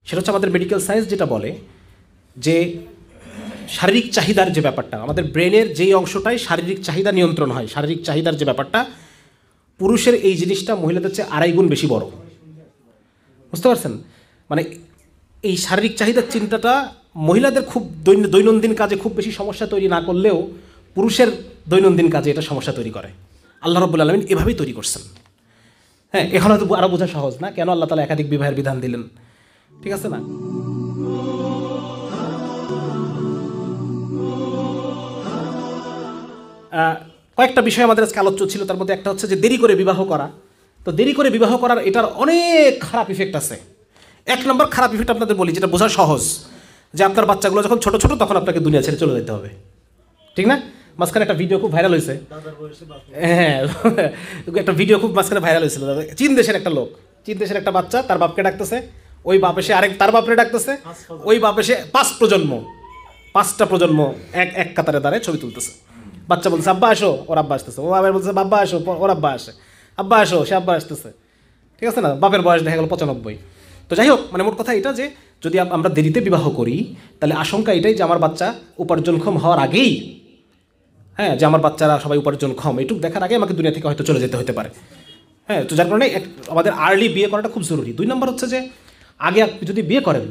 সেটা হচ্ছে আমাদের মেডিকেল সায়েন্স যেটা বলে যে শারীরিক চাহিদার যে ব্যাপারটা, আমাদের ব্রেনের যেই অংশটায় শারীরিক চাহিদা নিয়ন্ত্রণ হয়, শারীরিক চাহিদার যে ব্যাপারটা, পুরুষের এই জিনিসটা মহিলাদের চেয়ে 2.5 গুণ বেশি বড়। বুঝতে পারছেন? মানে এই শারীরিক চাহিদার চিন্তাটা মহিলাদের খুব দৈনন্দিন কাজে খুব বেশি সমস্যা তৈরি না করলেও পুরুষের দৈনন্দিন কাজে এটা সমস্যা তৈরি করে। আল্লাহ রাব্বুল আলামিন এভাবেই তৈরি করছেন। হ্যাঁ, এখন হয়তো আরও বোঝা সহজ না কেন আল্লাহ তাআলা একাধিক বিবাহের বিধান দিলেন। ঠিক আছে না? কয়েকটা বিষয় আমাদের আজকে আলোচ্য ছিল, তার মধ্যে একটা হচ্ছে যে দেরি করে বিবাহ করা। তো দেরি করে বিবাহ করার এটার অনেক খারাপ ইফেক্ট আছে। 1 নম্বর খারাপ ইফেক্ট আপনাদের বলি, যেটা বোঝা সহজ, যে আপনার বাচ্চাগুলো যখন ছোট ছোট তখন আপনাকে দুনিয়া ছেড়ে চলে যেতে হবে। ঠিক না? মাঝখানে একটা ভিডিও খুব ভাইরাল হয়েছে। হ্যাঁ, একটা ভিডিও খুব মাঝখানে ভাইরাল হয়েছিল। চীন দেশের একটা লোক, চীন দেশের একটা বাচ্চা তার বাপকে ডাকতেছে, ওই বাপ এসে আরেক তার বাপরে ডাকতেছে, ওই বাপ এসে 5টা প্রজন্ম এক কাতারে দাঁড়ায় ছবি তুলতেছে। বাচ্চা বলছে আব্বা আসো, ওর আব্বা আসতেছে। ও আবার বলছে বাব্বা আসো, ওর আব্বা আসে। আব্বা আসো, সে আব্বা আসতেছে। ঠিক আছে না? বাপের বয়স দেখা গেল 95। তো যাই হোক, মানে মোট কথা এটা যে যদি আমরা দেরিতে বিবাহ করি তাহলে আশঙ্কা এটাই যে আমার বাচ্চা উপার্জনক্ষম হওয়ার আগেই, হ্যাঁ, যে আমার বাচ্চারা সবাই উপার্জনক্ষম এইটুকু দেখার আগে আমাকে দুনিয়া থেকে হয়তো চলে যেতে হতে পারে। হ্যাঁ, তো যার কারণে আমাদের আর্লি বিয়ে করাটা খুব জরুরি। 2 নম্বর হচ্ছে যে আগে যদি বিয়ে করেন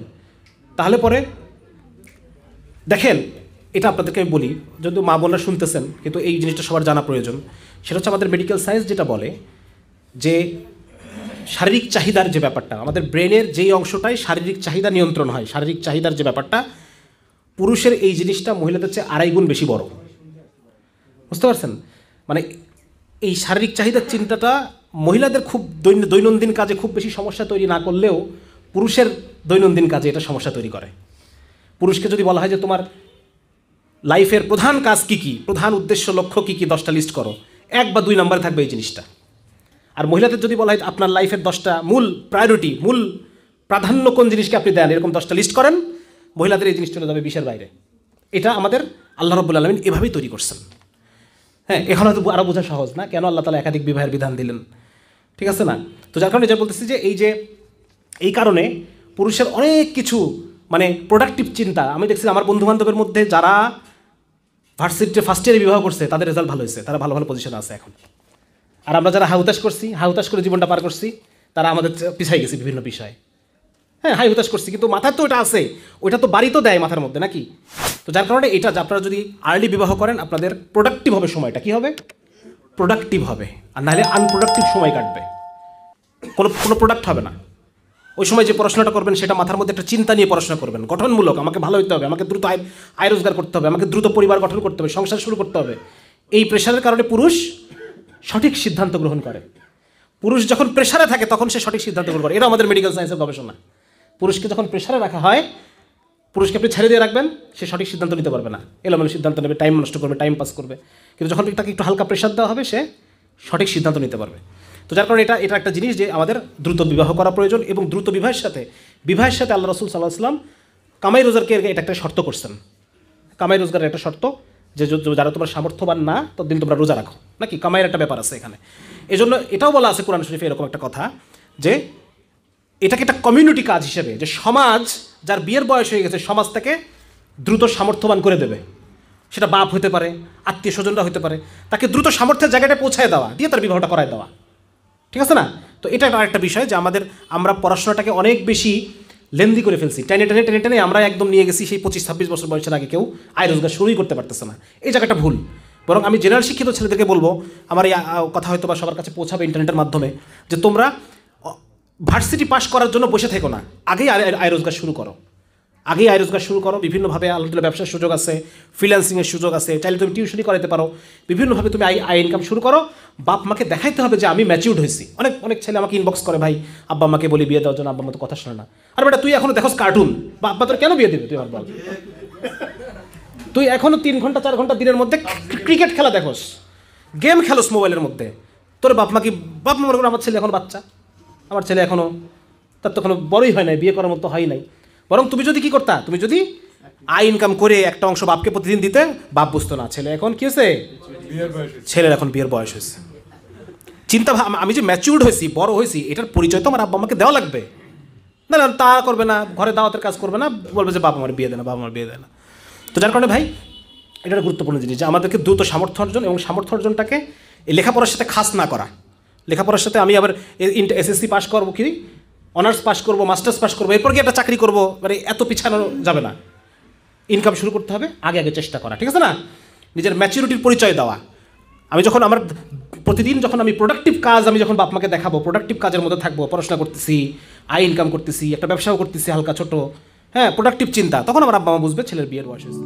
তাহলে পরে দেখেন, এটা আপনাদেরকে আমি বলি, যদিও মা বোনরা শুনতেছেন কিন্তু এই জিনিসটা সবার জানা প্রয়োজন। সেটা হচ্ছে আমাদের মেডিকেল সায়েন্স যেটা বলে যে শারীরিক চাহিদার যে ব্যাপারটা, আমাদের ব্রেনের যেই অংশটায় শারীরিক চাহিদা নিয়ন্ত্রণ হয়, শারীরিক চাহিদার যে ব্যাপারটা, পুরুষের এই জিনিসটা মহিলাদের চেয়ে 2.5 গুণ বেশি বড়। বুঝতে পারছেন? মানে এই শারীরিক চাহিদার চিন্তাটা মহিলাদের খুব দৈনন্দিন কাজে খুব বেশি সমস্যা তৈরি না করলেও পুরুষের দৈনন্দিন কাজে এটা সমস্যা তৈরি করে। পুরুষকে যদি বলা হয় যে তোমার লাইফের প্রধান কাজ কী কী, প্রধান উদ্দেশ্য লক্ষ্য কী কী, 10টা লিস্ট করো, 1 বা 2 নম্বরে থাকবে এই জিনিসটা। আর মহিলাদের যদি বলা হয় আপনার লাইফের 10টা মূল প্রায়োরিটি, মূল প্রাধান্য কোন জিনিসকে আপনি দেন, এরকম 10টা লিস্ট করেন, মহিলাদের এই জিনিস চলে যাবে 20-এর বাইরে। এটা আমাদের আল্লাহ রাব্বুল আলামিন এভাবেই তৈরি করছেন। হ্যাঁ, এখন হয়তো আরও বোঝা সহজ না কেন আল্লাহ তাআলা একাধিক বিবাহের বিধান দিলেন। ঠিক আছে না? তো যার কারণে যা বলতেছি যে এই কারণে পুরুষের অনেক কিছু মানে প্রোডাক্টিভ চিন্তা, আমি দেখছি আমার বন্ধুবান্ধবের মধ্যে যারা ভার্সিটিতে ফার্স্ট ইয়ারে বিবাহ করছে তাদের রেজাল্ট ভালো হয়েছে, তারা ভালো ভালো পজিশনে আছে এখন। আর আমরা যারা হাহুতাশ করে জীবনটা পার করছি, তারা আমাদের পিছাই গেছি বিভিন্ন বিষয়ে। হ্যাঁ, হাহুতাশ করছি কিন্তু মাথার তো ওটা আছে, ওইটা তো বাড়ি তো দেয় মাথার মধ্যে নাকি? তো যার কারণে এটা আপনারা যদি আর্লি বিবাহ করেন আপনাদের প্রোডাক্টিভ হবে, সময়টা কী হবে? প্রোডাক্টিভ হবে। আর নাহলে আনপ্রোডাক্টিভ সময় কাটবে, কোনো প্রোডাক্ট হবে না। ওই সময় যে পড়াশোনাটা করবেন সেটা মাথার মধ্যে একটা চিন্তা নিয়ে পড়াশোনা করবেন, গঠনমূলক, আমাকে ভালো হতে হবে, আমাকে দ্রুত আয় রোজগার করতে হবে, আমাকে দ্রুত পরিবার গঠন করতে হবে, সংসার শুরু করতে হবে। এই প্রেশারের কারণে পুরুষ সঠিক সিদ্ধান্ত গ্রহণ করে। পুরুষ যখন প্রেশারে থাকে তখন সে সঠিক সিদ্ধান্ত গ্রহণ করে। এটা আমাদের মেডিকেল সায়েন্সের গবেষণা। পুরুষকে যখন প্রেশারে রাখা হয়, পুরুষকে আপনি ছেড়ে দিয়ে রাখবেন, সে সঠিক সিদ্ধান্ত নিতে পারবে না, এলোমেলো সিদ্ধান্ত নেবে, টাইম নষ্ট করবে, টাইম পাস করবে। কিন্তু যখন তাকে একটু হালকা প্রেশার দেওয়া হবে, সে সঠিক সিদ্ধান্ত নিতে পারবে। তো যার কারণে এটা একটা জিনিস যে আমাদের দ্রুত বিবাহ করা প্রয়োজন, এবং দ্রুত বিবাহের সাথে আল্লাহ রাসূল সাল্লাল্লাহু আলাইহি ওয়াসাল্লাম কামাই রোজগারকে এটা একটা শর্ত করছেন। কামাই রোজগারের একটা শর্ত যে যারা তোমরা সামর্থ্যবান না ততদিন তোমরা রোজা রাখো, নাকি কামাইয়ের একটা ব্যাপার আছে এখানে। এই জন্য এটাও বলা আছে কোরআন শরীফে এরকম একটা কথা যে এটাকে একটা কমিউনিটি কাজ হিসেবে, যে সমাজ যার বিয়ের বয়স হয়ে গেছে সমাজ তাকে দ্রুত সামর্থ্যবান করে দেবে। সেটা বাপ হতে পারে, আত্মীয় স্বজনরা হতে পারে, তাকে দ্রুত সামর্থ্যের জায়গাটায় পৌঁছায় দেওয়া, দিয়ে তার বিবাহটা করায় দেওয়া। ঠিক আছে না? তো এটা আরেকটা বিষয় যে আমরা পড়াশোনাটাকে অনেক বেশি লেন্দি করে ফেলছি, টেনে আমরা একদম নিয়ে গেছি সেই 25-26 বছর বয়সের আগে কেউ আয় রোজগার শুরুই করতে পারতেছে না। এই জায়গাটা ভুল। বরং আমি জেনারেল শিক্ষিত ছেলেদেরকে বলবো, আমার এই কথা হয়তো বা সবার কাছে পৌঁছাবে ইন্টারনেটের মাধ্যমে, যে তোমরা ভার্সিটি পাস করার জন্য বসে থেকো না, আগেই আয় রোজগার শুরু করো। বিভিন্নভাবে আলহামদুলিল্লাহ ব্যবসার সুযোগ আছে, ফ্রিল্যান্সিংয়ের সুযোগ আছে, চাইলে তুমি টিউশনই করাতে পারো, বিভিন্নভাবে তুমি আয় ইনকাম শুরু করো। বাপ মাকে দেখাইতে হবে যে আমি ম্যাচিউর্ড হয়েছি। অনেক ছেলে আমাকে ইনবক্স করে, ভাই আব্বা আমাকে বলি বিয়ে দেওয়ার জন্য, আব্বা মতো কথা শোনে না। আর বেটা তুই এখনো দেখোস কার্টুন, বা আব্বা তোর কেন বিয়ে দেবে? তুই আমার বল, তুই এখনো 3 ঘন্টা 4 ঘন্টা দিনের মধ্যে ক্রিকেট খেলা দেখোস, গেম খেলোস মোবাইলের মধ্যে। তোর বাপ মা মনে করো আমার ছেলে এখন বাচ্চা, আমার ছেলে এখনো তার তো এখনো বড়ই হয় নাই, বিয়ে করার মতো হয় নাই। বরং তুমি যদি কী করতা, তুমি যদি আয় ইনকাম করে একটা অংশ বাপকে প্রতিদিন দিতে, বাপ বুঝতো না ছেলে এখন কী হয়েছে, ছেলের এখন বিয়ের বয়স হয়েছে। চিন্তা আমি যে ম্যাচিউর্ড হয়েছি, বড় হয়েছি, এটার পরিচয় তো আমার আব্বা আমাকে দেওয়া লাগবে। না না তা করবে না, ঘরে দাওয়াতের কাজ করবে না, বলবে যে বাবা আমার বিয়ে দেয় না, বাবা আমার বিয়ে দেয় না। তো যার কারণে ভাই এটা একটা গুরুত্বপূর্ণ জিনিস যে আমাদেরকে দ্রুত সামর্থ্য অর্জন এবং সামর্থ্য অর্জনটাকে এই লেখাপড়ার সাথে খাস না করা। লেখাপড়ার সাথে আমি আবার এসএসসি পাস করবো, কি অনার্স পাস করবো, মাস্টার্স পাস করবো, এরপর কি একটা চাকরি করবো, মানে এত পিছানো যাবে না। ইনকাম শুরু করতে হবে, আগে আগে চেষ্টা করা, ঠিক আছে না? নিজের ম্যাচুরিটির পরিচয় দেওয়া। আমি যখন আমার প্রতিদিন যখন আমি প্রোডাক্টিভ কাজ আমি যখন বাপ মাকে দেখাবো, প্রোডাক্টিভ কাজের মধ্যে থাকবো, পড়াশোনা করতেছি, আয় ইনকাম করতেছি, একটা ব্যবসাও করতেছি হালকা ছোটো, হ্যাঁ প্রোডাক্টিভ চিন্তা, তখন আমার আব্বা মা বুঝবে ছেলের বিয়ের বয়স হয়েছে।